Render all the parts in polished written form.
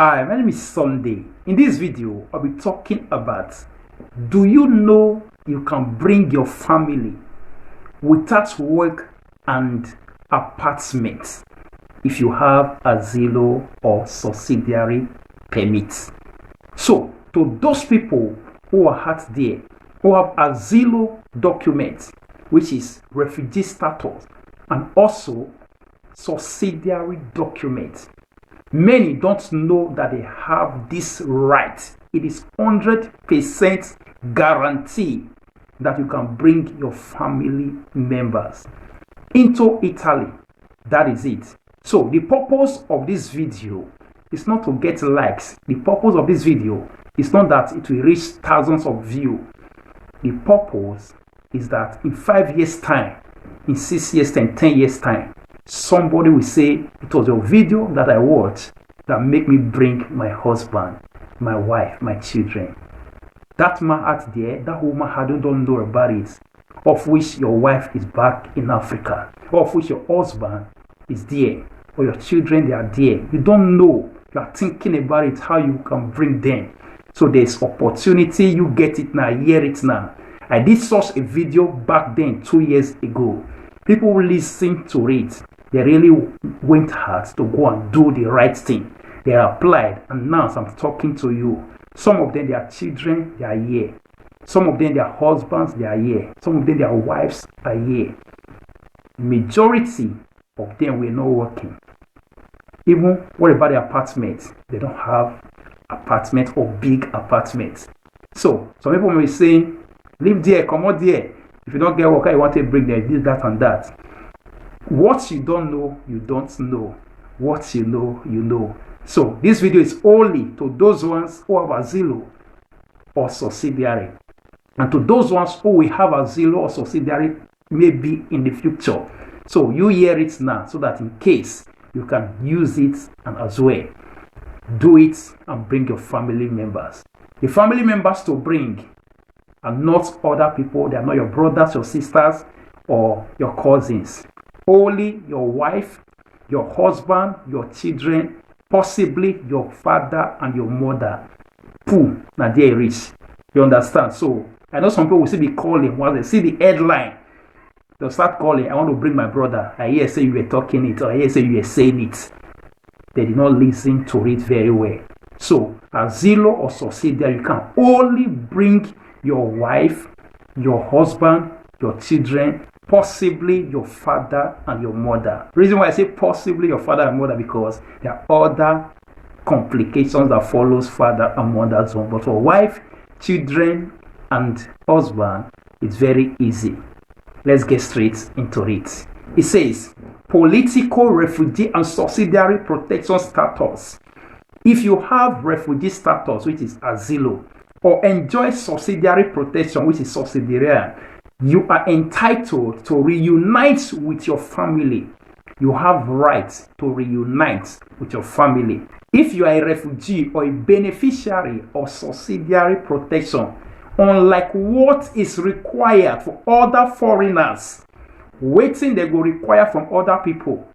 Hi, my name is Sunday. In this video, I'll be talking about, do you know you can bring your family without work and apartment if you have Asilo or subsidiary permit? So, to those people who are out there, who have Asilo documents, which is refugee status, and also subsidiary documents, many don't know that they have this right. It is 100% guarantee that you can bring your family members into Italy. That is it. So the purpose of this video is not to get likes. The purpose of this video is not that it will reach thousands of views. The purpose is that in 5 years time, in 6 years time, 10 years time, somebody will say it was your video that I watched that made me bring my husband, my wife, my children. That man out there, that woman don't know about it, of which your wife is back in Africa, of which your husband is there, or your children, they are there. You don't know. You are thinking about it, how you can bring them. So there's opportunity. You get it now, hear it now. I did such a video back then, 2 years ago. People listen to it. They really went hard to go and do the right thing. They applied, and now as I'm talking to you, some of them, their children, they are here. Some of them, their husbands, they are here. Some of them, their wives are here. Majority of them were not working. Even what about the apartments? They don't have apartment or big apartments. So some people may say, live there, come out there. If you don't get work, you want to bring them this, that, and that. What you don't know, you don't know. What you know, you know. So this video is only to those ones who have Asilo or subsidiary, and to those ones who will have Asilo or subsidiary maybe in the future. So you hear it now, so that in case you can use it and as well do it and bring your family members. The family members to bring are not other people. They are not your brothers, your sisters, or your cousins. Only your wife, your husband, your children, possibly your father and your mother. Pooh, now they rich. You understand? So I know some people will still be calling once they see the headline. They'll start calling. I want to bring my brother. I hear say you were talking it, or I hear say you were saying it. They did not listen to it very well. So Asilo or subsidiary, you can only bring your wife, your husband, your children, possibly your father and your mother. The reason why I say possibly your father and mother, because there are other complications that follows father and mother's home. But for wife, children, and husband, it's very easy. Let's get straight into it. It says, political refugee and subsidiary protection status. If you have refugee status, which is Asilo, or enjoy subsidiary protection, which is subsidiary, you are entitled to reunite with your family. You have rights to reunite with your family. If you are a refugee or a beneficiary of subsidiary protection, unlike what is required for other foreigners, waiting they will require from other people,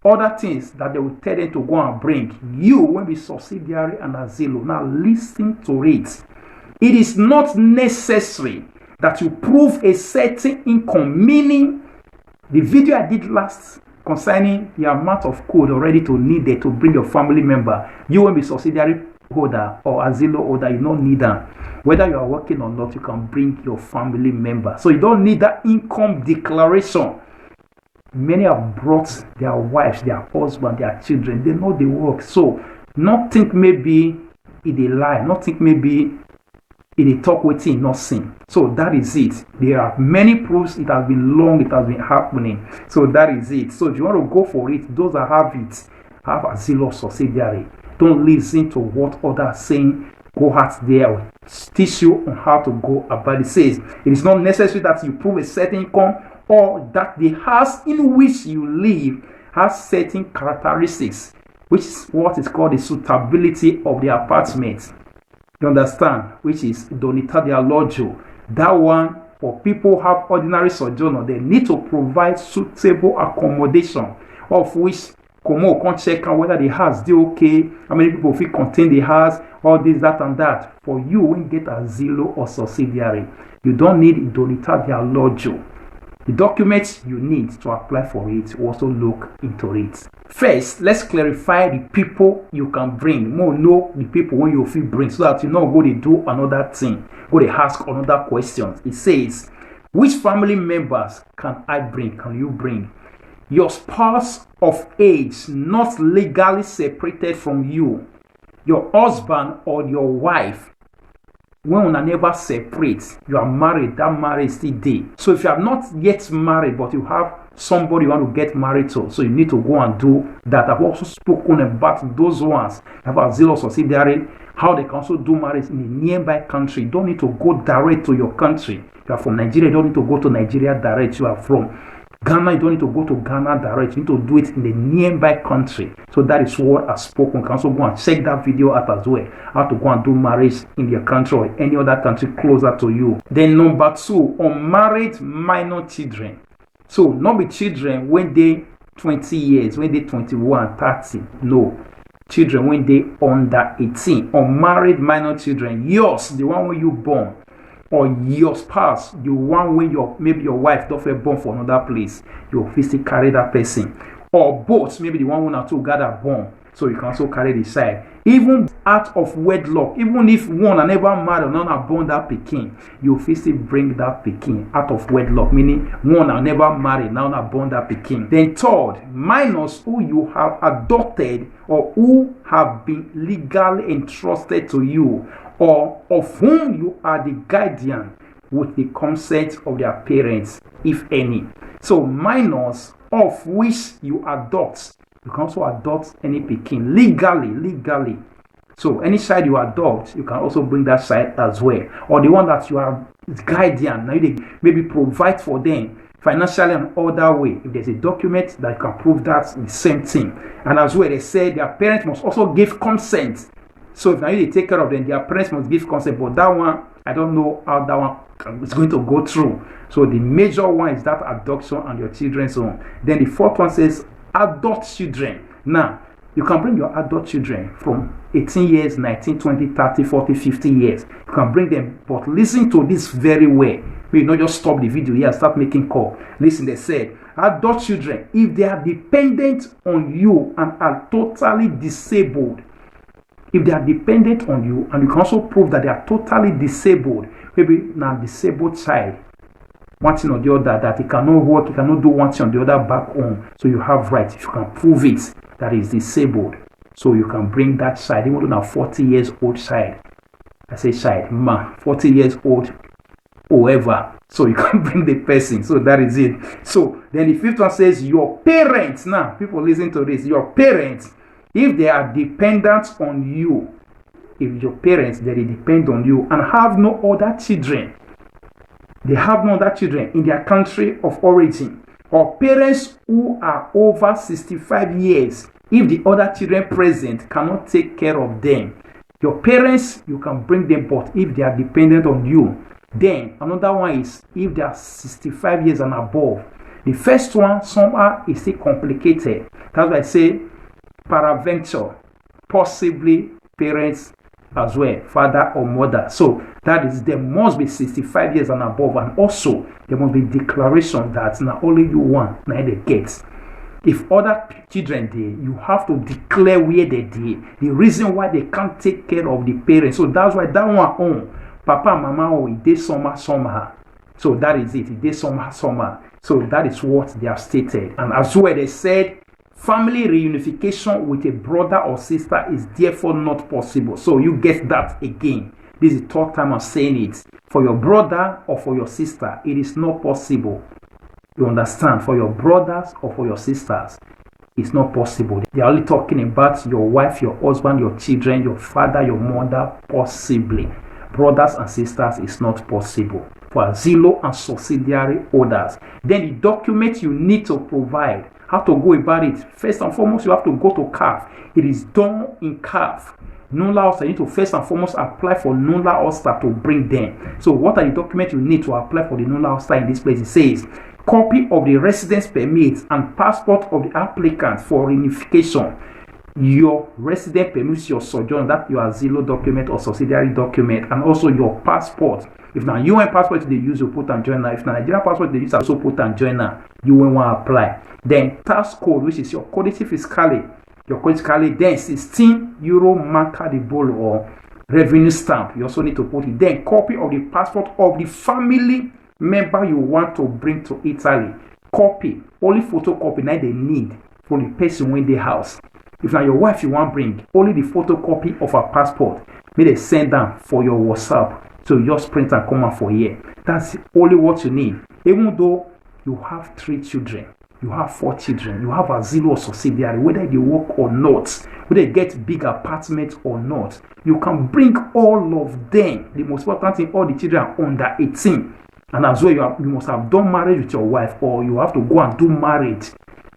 other things that they will tell them to go and bring, you will be subsidiary and Asilo. Now listen to it. It is not necessary that you prove a certain income, meaning the video I did last concerning the amount of code already to need it to bring your family member, you will be subsidiary holder or Asilo holder, you don't need that. Whether you are working or not, you can bring your family member. So you don't need that income declaration. Many have brought their wives, their husband, their children. They know they work. So not think maybe it a lie, not think maybe it a talk waiting, not seen. So that is it. There are many proofs. It has been long, it has been happening. So that is it. So if you want to go for it, those that have it, have Asilo subsidiary. Don't listen to what others are saying. Go out there, teach you on how to go about it. It says it is not necessary that you prove a certain income or that the house in which you live has certain characteristics, which is what is called the suitability of the apartment. You understand? Which is donita di alloggio. That one, for people who have ordinary sojourner, they need to provide suitable accommodation, of which come on, come check out whether the house dey okay, how many people fit contain the house, all this, that, and that. For you, when you get Asilo or Subsidiary, you don't need idolita dialojo. The documents you need to apply for it, also look into it. First, let's clarify the people you can bring. More know the people when you feel bring, so that you know go to do another thing, go to ask another questions. It says, which family members can I bring? Can you bring? Your spouse of age not legally separated from you, your husband or your wife. When una never separate, you are married, that marriage is still there. So if you are not yet married, but you have somebody you want to get married to, so you need to go and do that. I've also spoken about those ones, about Asilo Subsidiary, how they can also do marriage in a nearby country. You don't need to go direct to your country. If you are from Nigeria, you don't need to go to Nigeria direct. You are from Ghana, you don't need to go to Ghana direct. You need to do it in a nearby country. So that is what I've spoken. You can also go and check that video out as well. How to go and do marriage in your country or any other country closer to you. Then number 2, unmarried minor children. So not be children when they 20 years, when they 21, 30. No. Children when they under 18. Unmarried minor children. Yours, the one when you born. Or your spouse, the one when maybe your wife don't born for another place, you physically carry that person. Or both, maybe the one or two gather born, so you can also carry the child. Even out of wedlock, even if one are never married or none are born that pikin, you physically bring that pikin out of wedlock, meaning one are never married, now are born that pikin. Then third, minors who you have adopted or who have been legally entrusted to you, or of whom you are the guardian with the consent of their parents, if any. So minors of which you adopt, you can also adopt any pikin legally. So any child you adopt, you can also bring that child as well. Or the one that you are guardian, now you maybe provide for them financially and other way. If there's a document that can prove that, the same thing. And as well, they say their parents must also give consent. So if now you take care of them, their parents must give consent. But that one, I don't know how that one is going to go through. So the major one is that adoption and your children's home. Then the fourth one says adult children. Now, you can bring your adult children from 18 years, 19, 20, 30, 40, 50 years. You can bring them, but listen to this very well. We not just stop the video here and start making call. Listen, they said, adult children, if they are dependent on you and are totally disabled, if they are dependent on you, and you can also prove that they are totally disabled, maybe now disabled child, one thing or the other, that he cannot work, he cannot do one thing or the other back home. So you have right, if you can prove it, that is disabled. So you can bring that child, even though now 40 years old child. I say child, 40 years old, whoever. So you can bring the person. So that is it. So then the fifth one says your parents. Now, people listen to this. Your parents, if they are dependent on you, if your parents, they depend on you and have no other children, they have no other children in their country of origin, or parents who are over 65 years, if the other children present cannot take care of them, your parents, you can bring them, but if they are dependent on you, then another one is if they are 65 years and above. The first one somehow is still complicated. That's why I say paraventure, possibly parents as well, father or mother. So that is, there must be 65 years and above, and also there must be declaration that not only you want, now they get. If other children there, you have to declare where they did, the reason why they can't take care of the parents. So that's why that one on papa and mama, oh, it is somehow. So that is it. It is somehow. So that is what they have stated. And as well, they said family reunification with a brother or sister is therefore not possible. So you get that again. This is the third time I'm saying it. For your brother or for your sister, it is not possible. You understand? For your brothers or for your sisters, it's not possible. They are only talking about your wife, your husband, your children, your father, your mother, possibly. Brothers and sisters is not possible. For Asilo and subsidiary holders, then the document you need to provide, how to go about it. First and foremost, you have to go to CAF. It is done in CAF. NULA Ulster, you need to first and foremost apply for NULA Ulster to bring them. So what are the documents you need to apply for the NULA Ulster in this place? It says copy of the residence permit and passport of the applicant for reunification, your resident permit, your sojourn, that your Asilo document or subsidiary document, and also your passport. If now UN passport they use, you put and joiner. If now Nigerian passport they use, also put and joiner. You will want to apply. Then tax code, which is your codice fiscale. Your codice fiscale, then 16 euro marca di bollo or revenue stamp. You also need to put it. Then copy of the passport of the family member you want to bring to Italy. Copy, only photocopy now they need for the person in the house. If now your wife you want bring, only the photocopy of her passport, may they send them for your WhatsApp. So you just print and come out for here. That's only what you need. Even though you have 3 children, you have 4 children, you have Asilo or subsidiary, whether they work or not, whether they get big apartments or not, you can bring all of them. The most important thing, all the children are under 18. And as well, you must have done marriage with your wife, or you have to go and do marriage.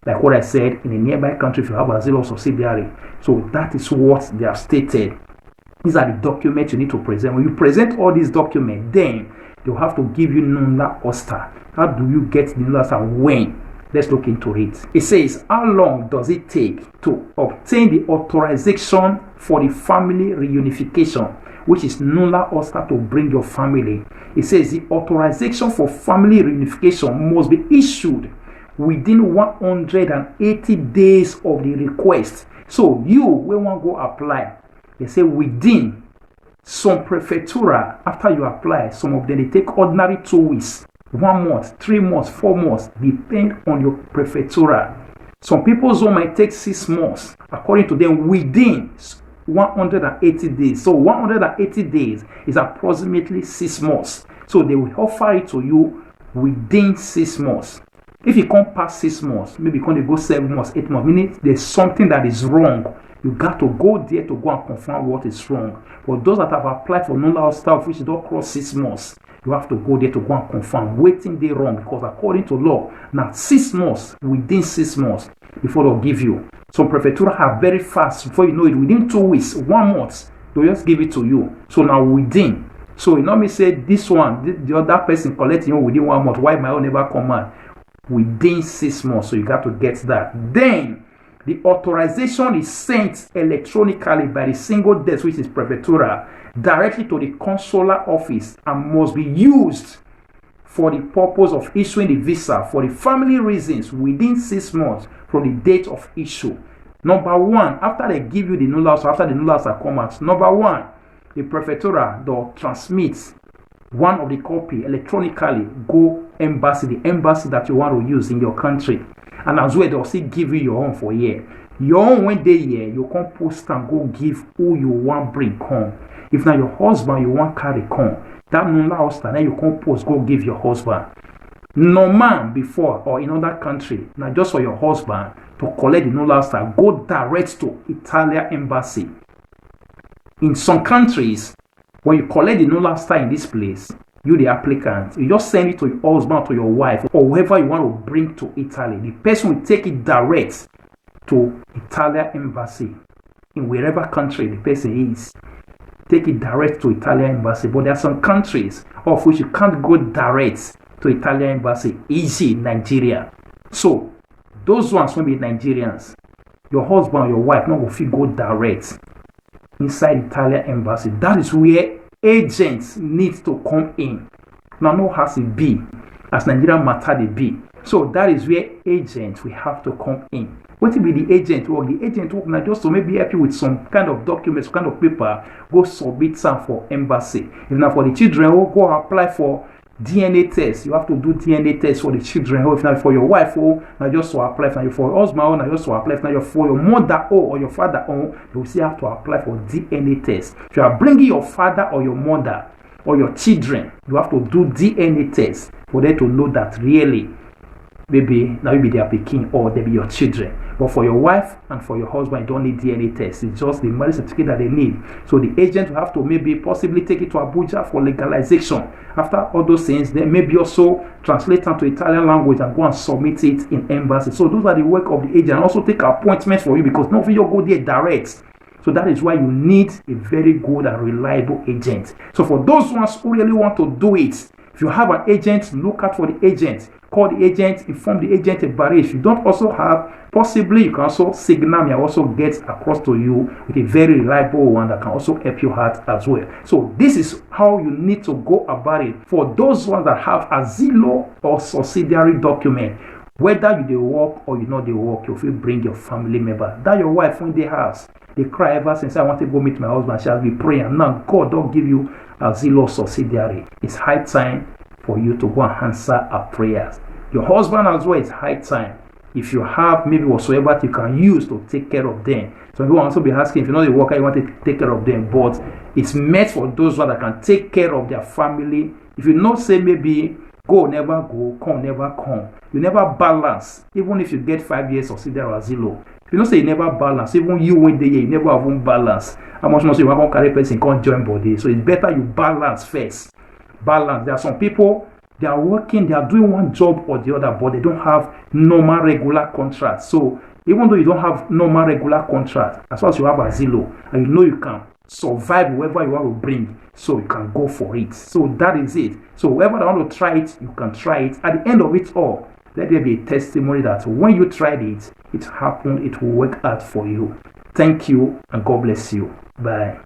Like what I said, in a nearby country, if you have Asilo or subsidiary. So that is what they have stated. These are the documents you need to present. When you present all these documents, then they'll have to give you nulla osta. How do you get the nulla osta? When? Let's look into it. It says, how long does it take to obtain the authorization for the family reunification, which is nulla osta to bring your family? It says the authorization for family reunification must be issued within 180 days of the request. So you will want to go apply. They say within. Some prefectura, after you apply, some of them they take ordinary 2 weeks, 1 month, 3 months, 4 months, depend on your prefectura. Some people's zone might take 6 months, according to them, within 180 days. So 180 days is approximately 6 months. So they will offer it to you within 6 months. If you can't pass 6 months, maybe you can't go 7 months, 8 months, meaning there's something that is wrong. You got to go there to go and confirm what is wrong. For those that have applied for nulla osta, which don't cross 6 months, you have to go there to go and confirm waiting they wrong, because according to law, now 6 months, within 6 months, before they'll give you. Some prefectura are very fast. Before you know it, within 2 weeks, 1 month, they'll just give it to you. So now within. So you know me say this one, the other person collecting you within 1 month. Why my own never come out? Within 6 months. So you got to get that. Then the authorization is sent electronically by the single desk, which is prefectura, directly to the consular office and must be used for the purpose of issuing the visa for the family reasons within 6 months from the date of issue. Number 1, after they give you the nulla osta, after the nulla osta come out, number 1, the prefectura will transmit one of the copy electronically go embassy, the embassy that you want to use in your country. And as well, they'll still give you your own for here. Your own when they here, you can post and go give who you want bring home. If now your husband you want carry come, that nulla osta, then you can post go give your husband. No man before or in other country, now just for your husband to collect the nulla osta, go direct to Italian embassy. In some countries, when you collect the nulla osta in this place, you the applicant, you just send it to your husband, to your wife, or whoever you want to bring to Italy. The person will take it direct to Italian embassy in wherever country the person is. Take it direct to Italian embassy. But there are some countries of which you can't go direct to Italian embassy. Easy, Nigeria. So those ones will be Nigerians. Your husband or your wife not will go direct inside Italian embassy. That is where agents need to come in. Now, no has it be as Nigerian matter they be. So that is where agents will have to come in. What will be the agent work? The agent work now just to maybe help you with some kind of documents, some kind of paper, go submit some for embassy. If now for the children, go apply for DNA test. You have to do DNA test for the children. If now for your wife, now just to apply. If now for your husband, now just to apply. If now for your mother or your father, you will still have to apply for DNA test. If you are bringing your father or your mother or your children, you have to do DNA test for them to know that really, maybe now you be their picking or they be your children. But for your wife and for your husband, you don't need DNA test. It's just the marriage certificate that they need. So the agent will have to maybe possibly take it to Abuja for legalization. After all those things, then maybe also translate them to Italian language and go and submit it in embassy. So those are the work of the agent. And also take appointments for you, because none of you go there direct. So that is why you need a very good and reliable agent. So for those ones who really want to do it, If you have an agent, look out for the agent. Call the agent, inform the agent about it. If you don't also have, possibly you can also signal me. I also get across to you with a very reliable one that can also help you out as well. So this is how you need to go about it. For those ones that have Asilo or subsidiary document, whether you dey work or you no dey work, you fit bring your family member. That your wife when dey house, they cry ever since I want to go meet my husband. She has been praying. Now God don't give you Asilo subsidiary. It's high time for you to go and answer our prayers. Your husband as well, it's high time. If you have maybe whatsoever you can use to take care of them. Some people also be asking, if you know the worker, you want to take care of them, but it's meant for those that can take care of their family. If you not say maybe go never go, come never come, you never balance. Even if you get 5 years of subsidiary or Asilo, if you don't say you never balance, even you win the year, you never even balance. How much more so you want to carry person can't join body? So it's better you balance first. Balance. There are some people, they are working, they are doing one job or the other, but they don't have normal regular contract. So even though you don't have normal regular contract, as far as you have Asilo, and you know you can survive whoever you want to bring, so you can go for it. So that is it. So whoever that want to try it, you can try it. At the end of it all, let there be a testimony that when you tried it, it happened, it will work out for you. Thank you, and God bless you. Bye.